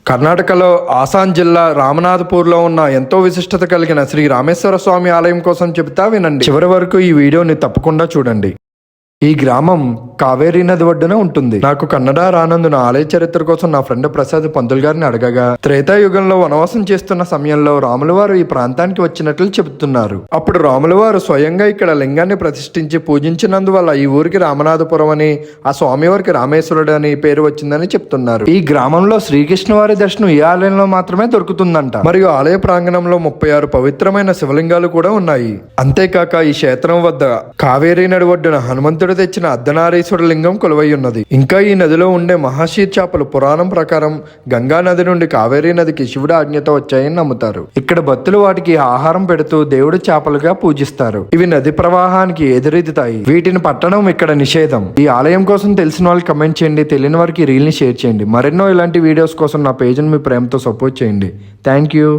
కర్ణాటకలో ఆసాన్ జిల్లా రామనాథపూర్లో ఉన్న ఎంతో విశిష్టత కలిగిన శ్రీ రామేశ్వర స్వామి ఆలయం కోసం చెబుతా వినండి. చివరి వరకు ఈ వీడియోని తప్పకుండా చూడండి. ఈ గ్రామం కావేరీ నది ఒడ్డున ఉంటుంది. నాకు కన్నడ రానందున ఆలయ చరిత్ర కోసం నా ఫ్రెండ్ ప్రసాద్ పంతులు గారిని అడగగా, త్రేతాయుగంలో వనవాసం చేస్తున్న సమయంలో రాముల వారు ఈ ప్రాంతానికి వచ్చినట్లు చెబుతున్నారు. అప్పుడు రాముల వారు స్వయంగా ఇక్కడ లింగాన్ని ప్రతిష్ఠించి పూజించినందువల్ల ఈ ఊరికి రామనాథపురం అని, ఆ స్వామివారికి రామేశ్వరుడు అని పేరు వచ్చిందని చెప్తున్నారు. ఈ గ్రామంలో శ్రీకృష్ణ వారి దర్శనం ఈ ఆలయంలో మాత్రమే దొరుకుతుందంట. మరియు ఆలయ ప్రాంగణంలో 36 పవిత్రమైన శివలింగాలు కూడా ఉన్నాయి. అంతేకాక ఈ క్షేత్రం వద్ద కావేరీ నది ఒడ్డున హనుమంతుడు తెచ్చిన అర్ధనారీశ్వర లింగం కొలువై ఉన్నది. ఇంకా ఈ నదిలో ఉండే మహాశీర్ చేపలు పురాణం ప్రకారం గంగా నది నుండి కావేరీ నదికి శివుడు ఆజ్ఞతో వచ్చాయని నమ్ముతారు. ఇక్కడ భక్తులు వాటికి ఆహారం పెడుతూ దేవుడి చేపలుగా పూజిస్తారు. ఇవి నది ప్రవాహానికి ఎదురెదుతాయి. వీటిని పట్టడం ఇక్కడ నిషేధం. ఈ ఆలయం కోసం తెలిసిన వాళ్ళు కమెంట్ చేయండి, తెలియని వారికి రీల్ ని షేర్ చేయండి. మరెన్నో ఇలాంటి వీడియోస్ కోసం నా పేజ్ ని మీ ప్రేమతో సపోర్ట్ చేయండి. Thank you.